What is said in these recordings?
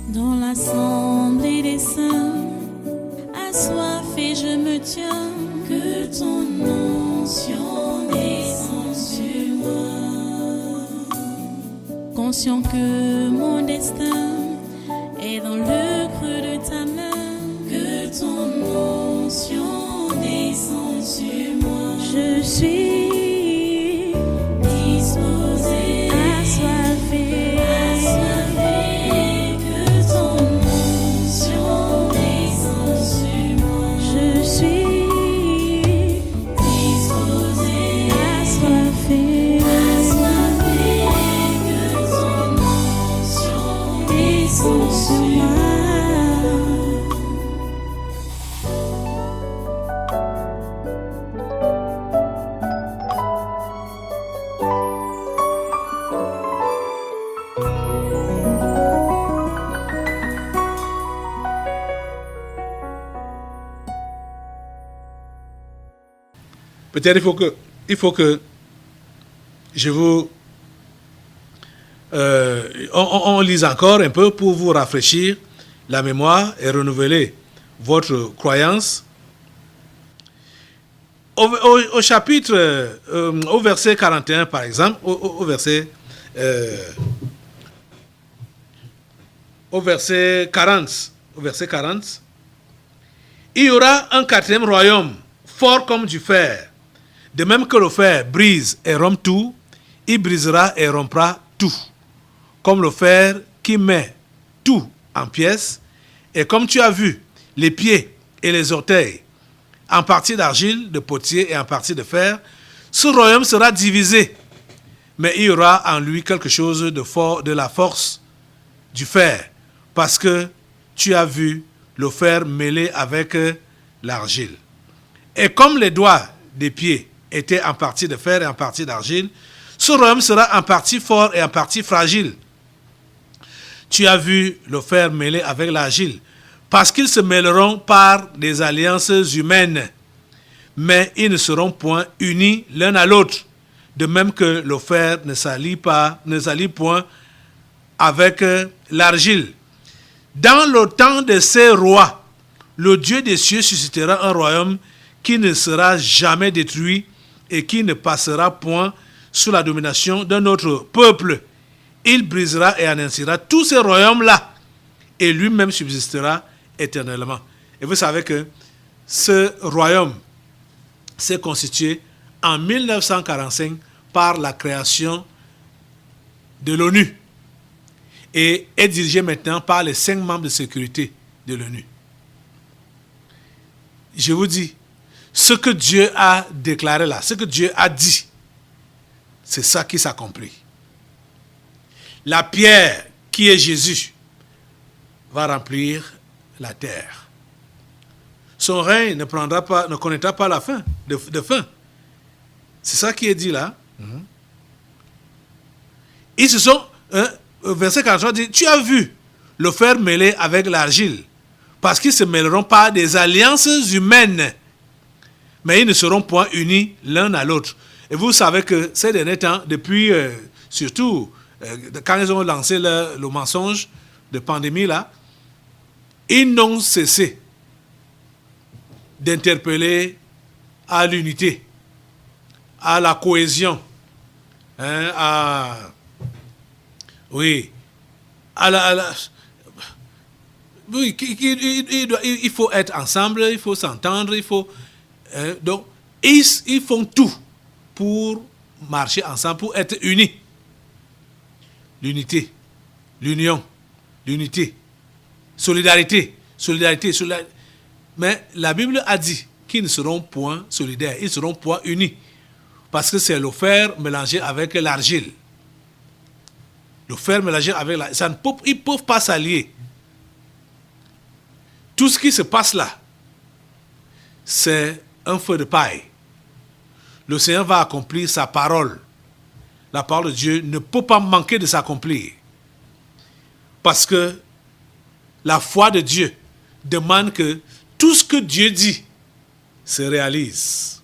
Dans l'assemblée des saints, assoiffé je me tiens, que ton onction descende sur moi. Conscient que mon destin est dans le creux de ta main, que ton onction descende sur moi. Je suis disposé, assoiffé, que ton onction descende sur moi. Je suis disposé, assoiffé, que ton onction descende sur moi. Peut-être il faut que je vous... on lise encore un peu pour vous rafraîchir la mémoire et renouveler votre croyance. Au chapitre, au verset 41 par exemple, au verset 40, il y aura un quatrième royaume, fort comme du fer. De même que le fer brise et rompt tout, il brisera et rompra tout. Comme le fer qui met tout en pièces. Et comme tu as vu, les pieds et les orteils, en partie d'argile, de potier et en partie de fer, ce royaume sera divisé. Mais il y aura en lui quelque chose de fort, de la force du fer. Parce que tu as vu le fer mêlé avec l'argile. Et comme les doigts des pieds étaient en partie de fer et en partie d'argile, ce royaume sera en partie fort et en partie fragile. Tu as vu le fer mêlé avec l'argile, parce qu'ils se mêleront par des alliances humaines, mais ils ne seront point unis l'un à l'autre, de même que le fer ne s'allie point avec l'argile. Dans le temps de ces rois, le Dieu des cieux suscitera un royaume qui ne sera jamais détruit et qui ne passera point sous la domination d'un autre peuple. Il brisera et anéantira tous ces royaumes-là et lui-même subsistera éternellement. Et vous savez que ce royaume s'est constitué en 1945 par la création de l'ONU et est dirigé maintenant par les 5 membres de sécurité de l'ONU. Je vous dis, ce que Dieu a déclaré là, ce que Dieu a dit, c'est ça qui s'accomplit. La pierre qui est Jésus va remplir la terre. Son règne ne connaîtra pas la fin, de fin. C'est ça qui est dit là. Ils se sont, verset 43 dit, tu as vu le fer mêlé avec l'argile, parce qu'ils se mêleront par des alliances humaines, mais ils ne seront point unis l'un à l'autre. Et vous savez que ces derniers temps, depuis surtout quand ils ont lancé le mensonge de pandémie là, ils n'ont cessé d'interpeller à l'unité, à la cohésion, oui, oui, il faut être ensemble, il faut s'entendre, il faut... donc, ils font tout pour marcher ensemble, pour être unis. L'unité, l'union, l'unité, solidarité. Mais la Bible a dit qu'ils ne seront point solidaires, ils ne seront point unis. Parce que c'est le fer mélangé avec l'argile. Le fer mélangé avec l'argile. Ils ne peuvent pas s'allier. Tout ce qui se passe là, c'est un feu de paille. Le Seigneur va accomplir sa parole. La parole de Dieu ne peut pas manquer de s'accomplir. Parce que la foi de Dieu demande que tout ce que Dieu dit se réalise.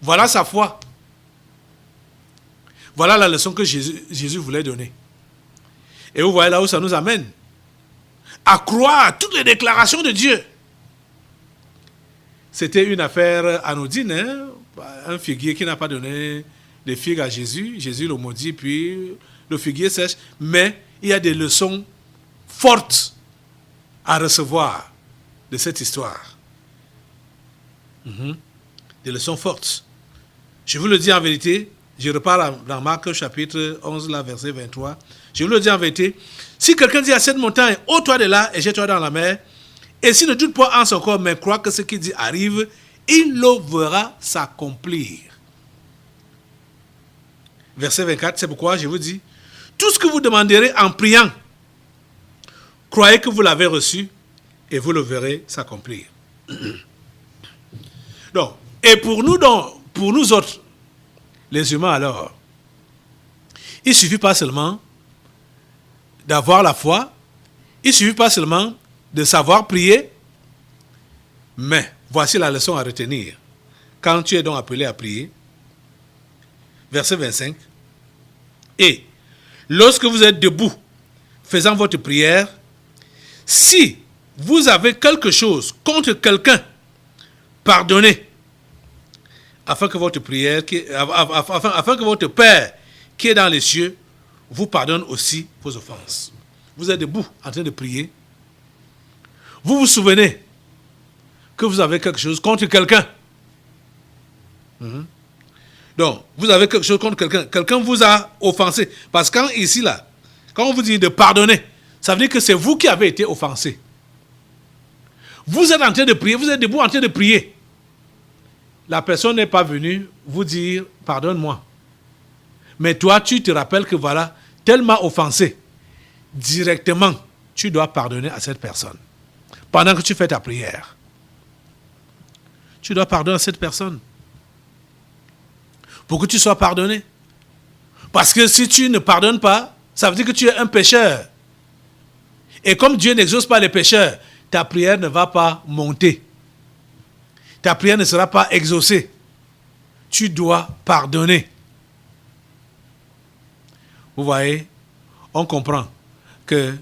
Voilà sa foi. Voilà la leçon que Jésus voulait donner. Et vous voyez là où ça nous amène. à croire à toutes les déclarations de Dieu. C'était une affaire anodine, hein? Un figuier qui n'a pas donné de figues à Jésus. Jésus le maudit, puis le figuier sèche. Mais il y a des leçons fortes à recevoir de cette histoire. Des leçons fortes. Je vous le dis en vérité, je repars dans Marc chapitre 11, là, verset 23. Je vous le dis en vérité, si quelqu'un dit à cette montagne, ôte-toi de là et jette-toi dans la mer, et s'il ne doute pas en son corps, mais croit que ce qu'il dit arrive, il le verra s'accomplir. Verset 24, c'est pourquoi je vous dis, tout ce que vous demanderez en priant, croyez que vous l'avez reçu et vous le verrez s'accomplir. Donc, et pour nous autres, les humains alors, il ne suffit pas seulement d'avoir la foi, il ne suffit pas seulement de savoir prier, mais voici la leçon à retenir. Quand tu es donc appelé à prier, verset 25, et lorsque vous êtes debout, faisant votre prière, si vous avez quelque chose contre quelqu'un, pardonnez, afin que votre prière, afin que votre Père qui est dans les cieux vous pardonne aussi vos offenses. Vous êtes debout en train de prier. Vous vous souvenez que vous avez quelque chose contre quelqu'un. Donc, vous avez quelque chose contre quelqu'un. Quelqu'un vous a offensé. Parce que ici, là, quand on vous dit de pardonner, ça veut dire que c'est vous qui avez été offensé. Vous êtes en train de prier, vous êtes debout en train de prier. La personne n'est pas venue vous dire « pardonne-moi ». Mais toi, tu te rappelles que voilà, tel m'a offensé. Directement, tu dois pardonner à cette personne. Pendant que tu fais ta prière. Tu dois pardonner à cette personne. Pour que tu sois pardonné. Parce que si tu ne pardonnes pas, ça veut dire que tu es un pécheur. Et comme Dieu n'exauce pas les pécheurs, ta prière ne va pas monter. Ta prière ne sera pas exaucée. Tu dois pardonner. Vous voyez, on comprend que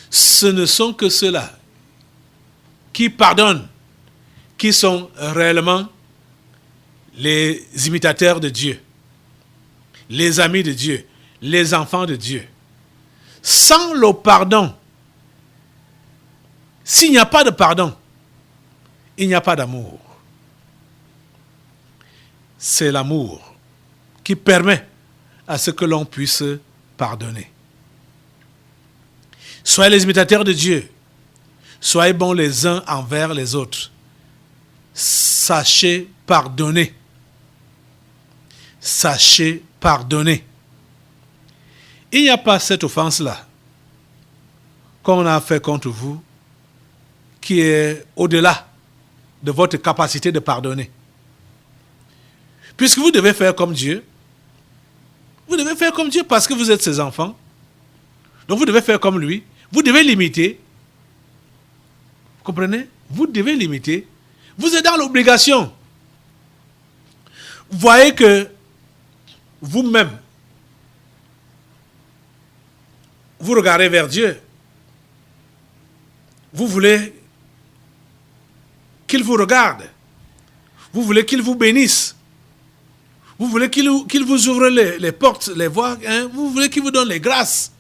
ce ne sont que ceux-là qui pardonnent, qui sont réellement les imitateurs de Dieu, les amis de Dieu, les enfants de Dieu. Sans le pardon, s'il n'y a pas de pardon, il n'y a pas d'amour. C'est l'amour qui permet à ce que l'on puisse pardonner. Soyez les imitateurs de Dieu. Soyez bons les uns envers les autres. Sachez pardonner. Sachez pardonner. Il n'y a pas cette offense-là qu'on a fait contre vous qui est au-delà de votre capacité de pardonner. Puisque vous devez faire comme Dieu, vous devez faire comme Dieu parce que vous êtes ses enfants. Donc vous devez faire comme lui. Vous devez l'imiter. Vous comprenez? Vous devez l'imiter. Vous êtes dans l'obligation. Vous voyez que vous-même, vous regardez vers Dieu. Vous voulez qu'il vous regarde. Vous voulez qu'il vous bénisse. Vous voulez qu'il vous ouvre les portes, les voies. Hein? Vous voulez qu'il vous donne les grâces.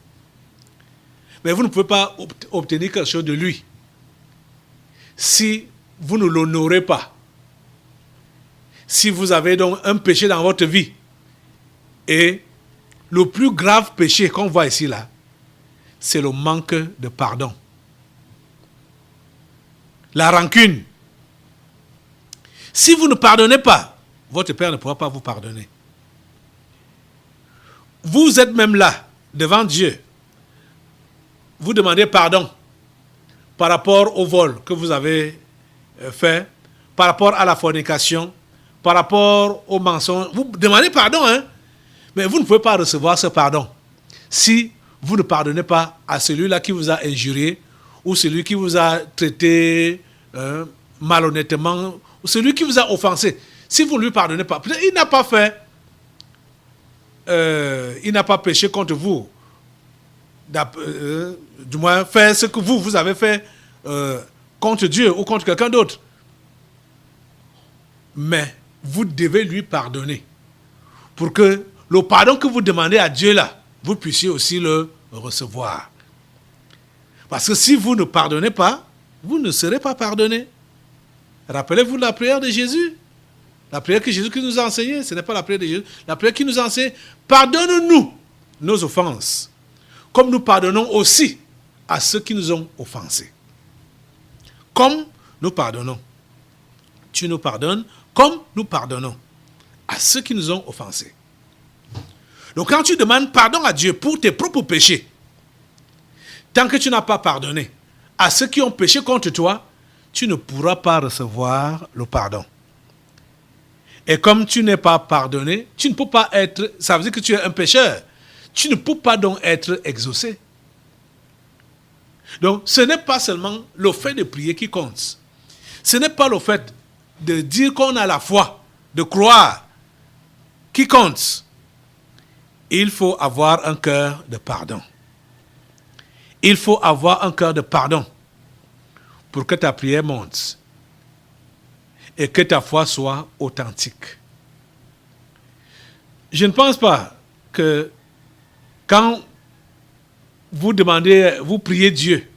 Mais vous ne pouvez pas obtenir quelque chose de lui si vous ne l'honorez pas. Si vous avez donc un péché dans votre vie, et le plus grave péché qu'on voit ici, là, c'est le manque de pardon. La rancune. Si vous ne pardonnez pas, votre Père ne pourra pas vous pardonner. Vous êtes même là, devant Dieu. Vous demandez pardon par rapport au vol que vous avez fait, par rapport à la fornication, par rapport au mensonge. Vous demandez pardon, hein? Mais vous ne pouvez pas recevoir ce pardon si vous ne pardonnez pas à celui-là qui vous a injurié ou celui qui vous a traité malhonnêtement ou celui qui vous a offensé. Si vous ne lui pardonnez pas, peut-être il n'a pas fait, il n'a pas péché contre vous du moins faire ce que vous avez fait contre Dieu ou contre quelqu'un d'autre. Mais vous devez lui pardonner pour que le pardon que vous demandez à Dieu là, vous puissiez aussi le recevoir. Parce que si vous ne pardonnez pas, vous ne serez pas pardonné. Rappelez-vous la prière de Jésus. La prière que Jésus nous a enseignée, ce n'est pas la prière de Jésus. La prière qui nous enseigne, pardonne-nous nos offenses, comme nous pardonnons aussi à ceux qui nous ont offensés. Comme nous pardonnons. Tu nous pardonnes comme nous pardonnons à ceux qui nous ont offensés. Donc quand tu demandes pardon à Dieu pour tes propres péchés, tant que tu n'as pas pardonné à ceux qui ont péché contre toi, tu ne pourras pas recevoir le pardon. Et comme tu n'es pas pardonné, tu ne peux pas être, ça veut dire que tu es un pécheur. Tu ne peux pas donc être exaucé. Donc ce n'est pas seulement le fait de prier qui compte. Ce n'est pas le fait de dire qu'on a la foi, de croire, qui compte. Il faut avoir un cœur de pardon. Il faut avoir un cœur de pardon pour que ta prière monte et que ta foi soit authentique. Je ne pense pas que quand vous demandez, vous priez Dieu,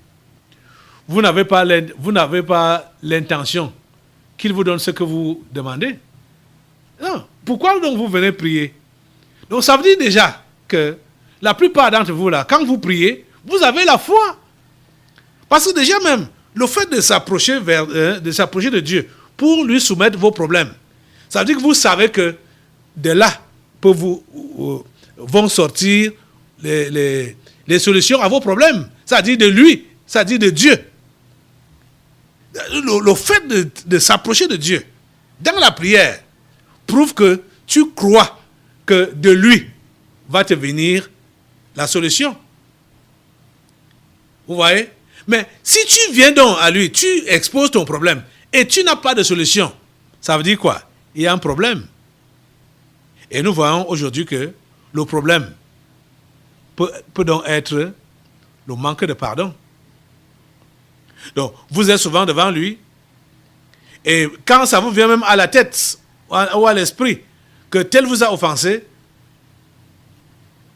vous n'avez pas l'intention qu'il vous donne ce que vous demandez. Non. Pourquoi donc vous venez prier? Donc ça veut dire déjà que la plupart d'entre vous là, quand vous priez, vous avez la foi. Parce que déjà même, le fait de s'approcher de Dieu pour lui soumettre vos problèmes, ça veut dire que vous savez que de là vont sortir les solutions à vos problèmes. Ça dit de lui, ça dit de Dieu. Le fait de s'approcher de Dieu dans la prière prouve que tu crois que de lui va te venir la solution. Vous voyez? Mais si tu viens donc à lui, tu exposes ton problème et tu n'as pas de solution, ça veut dire quoi? Il y a un problème. Et nous voyons aujourd'hui que le problème peut donc être le manque de pardon. Donc, vous êtes souvent devant lui et quand ça vous vient même à la tête ou à l'esprit que tel vous a offensé,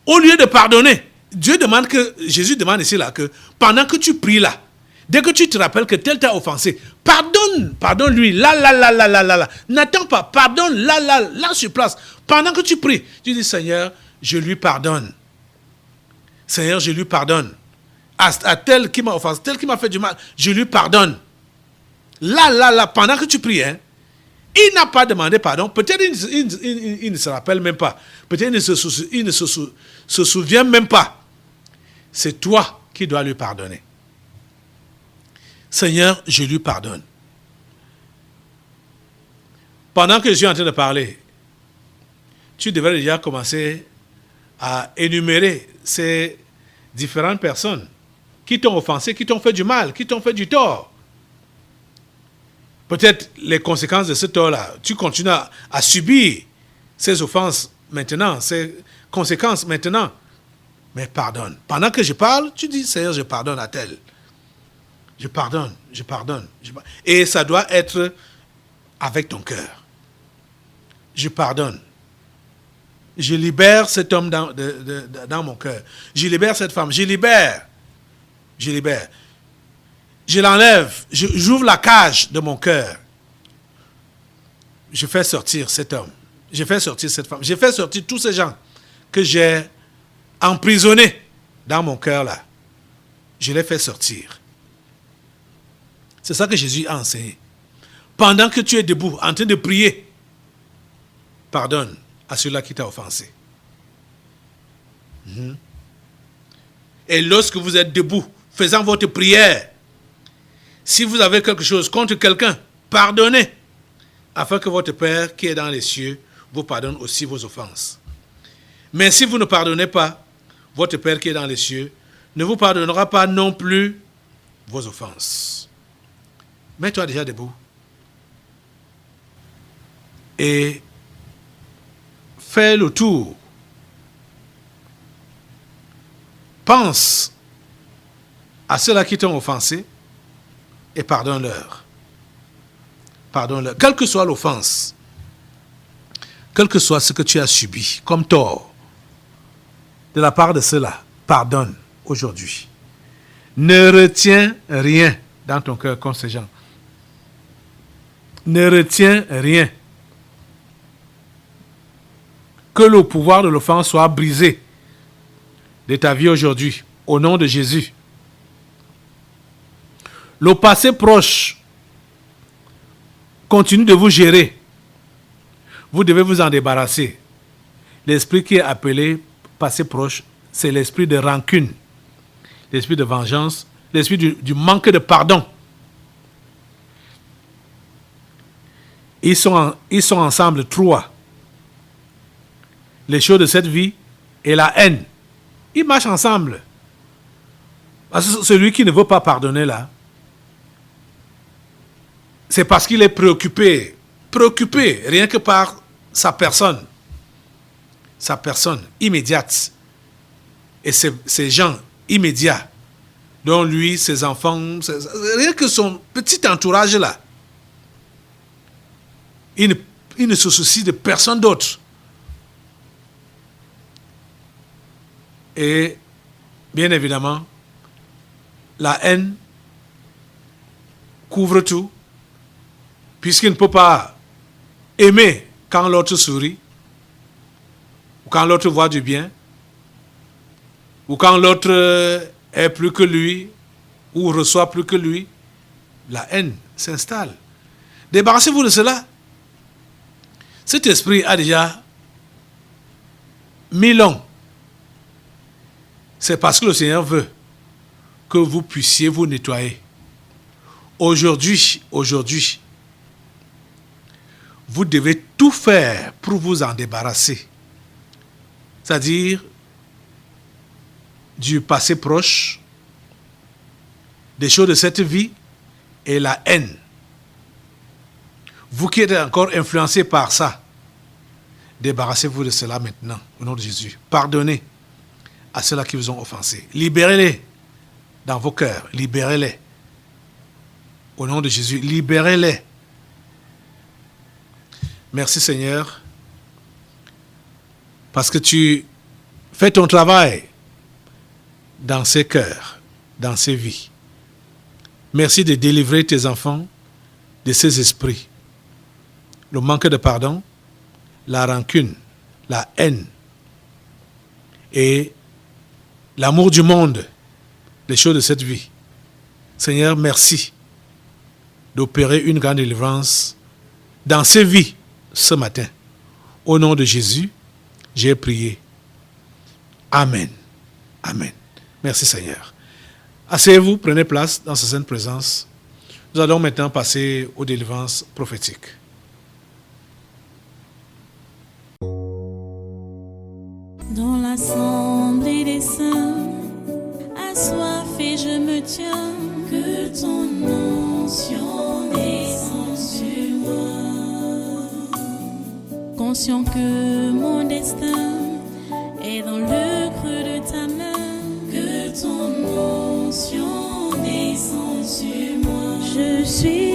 au lieu de pardonner, Jésus demande ici là que pendant que tu pries là, dès que tu te rappelles que tel t'a offensé, pardonne-lui, là. N'attends pas, pardonne, là sur place. Pendant que tu pries, tu dis Seigneur, je lui pardonne. Seigneur, je lui pardonne. À tel qui m'a offensé, tel qui m'a fait du mal, je lui pardonne. Là, pendant que tu pries, hein, il n'a pas demandé pardon. Peut-être il ne se rappelle même pas. Peut-être il ne se souvient même pas. C'est toi qui dois lui pardonner. Seigneur, je lui pardonne. Pendant que je suis en train de parler, tu devrais déjà commencer à énumérer ces différentes personnes qui t'ont offensé, qui t'ont fait du mal, qui t'ont fait du tort. Peut-être les conséquences de ce tort-là, tu continues à subir ces offenses maintenant, ces conséquences maintenant. Mais pardonne. Pendant que je parle, tu dis, Seigneur, je pardonne à tel. Je pardonne. Et ça doit être avec ton cœur. Je pardonne. Je libère cet homme dans mon cœur. Je libère cette femme. Je libère. Je l'enlève. J'ouvre la cage de mon cœur. Je fais sortir cet homme. Je fais sortir cette femme. Je fais sortir tous ces gens que j'ai emprisonnés dans mon cœur là. Je les fais sortir. C'est ça que Jésus a enseigné. Pendant que tu es debout, en train de prier, pardonne à celui-là qui t'a offensé. Et lorsque vous êtes debout, faisant votre prière, si vous avez quelque chose contre quelqu'un, pardonnez, afin que votre Père qui est dans les cieux vous pardonne aussi vos offenses. Mais si vous ne pardonnez pas, votre Père qui est dans les cieux ne vous pardonnera pas non plus vos offenses. Mets-toi déjà debout. Et fais le tour pense à ceux-là qui t'ont offensé et pardonne-leur. Pardonne-leur. Quelle que soit l'offense, quel que soit ce que tu as subi comme tort, de la part de ceux-là, pardonne aujourd'hui. Ne retiens rien dans ton cœur contre ces gens. Ne retiens rien. Que le pouvoir de l'offense soit brisé de ta vie aujourd'hui, au nom de Jésus. Le passé proche continue de vous gérer. Vous devez vous en débarrasser. L'esprit qui est appelé passé proche, c'est l'esprit de rancune, l'esprit de vengeance, l'esprit du manque de pardon. Ils sont ensemble trois. Les choses de cette vie et la haine. Ils marchent ensemble. Parce que celui qui ne veut pas pardonner là, c'est parce qu'il est préoccupé rien que par sa personne immédiate. Et ces gens immédiats, dont lui, ses enfants, rien que son petit entourage là, il ne se soucie de personne d'autre. Et bien évidemment, la haine couvre tout, puisqu'il ne peut pas aimer quand l'autre sourit, ou quand l'autre voit du bien, ou quand l'autre est plus que lui, ou reçoit plus que lui. La haine s'installe. Débarrassez-vous de cela. Cet esprit a déjà 1000 ans. C'est parce que le Seigneur veut que vous puissiez vous nettoyer. Aujourd'hui, vous devez tout faire pour vous en débarrasser. C'est-à-dire du passé proche, des choses de cette vie et la haine. Vous qui êtes encore influencé par ça, débarrassez-vous de cela maintenant, au nom de Jésus. Pardonnez à ceux-là qui vous ont offensé. Libérez-les dans vos cœurs. Libérez-les. Au nom de Jésus, libérez-les. Merci Seigneur, parce que tu fais ton travail dans ces cœurs, dans ces vies. Merci de délivrer tes enfants de ces esprits. Le manque de pardon, la rancune, la haine et l'amour du monde, les choses de cette vie. Seigneur, merci d'opérer une grande délivrance dans ces vies ce matin. Au nom de Jésus, j'ai prié. Amen. Amen. Merci Seigneur. Asseyez-vous, prenez place dans sa sainte présence. Nous allons maintenant passer aux délivrances prophétiques. Dans l'assemblée des saints, assoiffé je me tiens, que ton onction descende sur moi. Conscient que mon destin est dans le creux de ta main, que ton onction descende sur moi. Je suis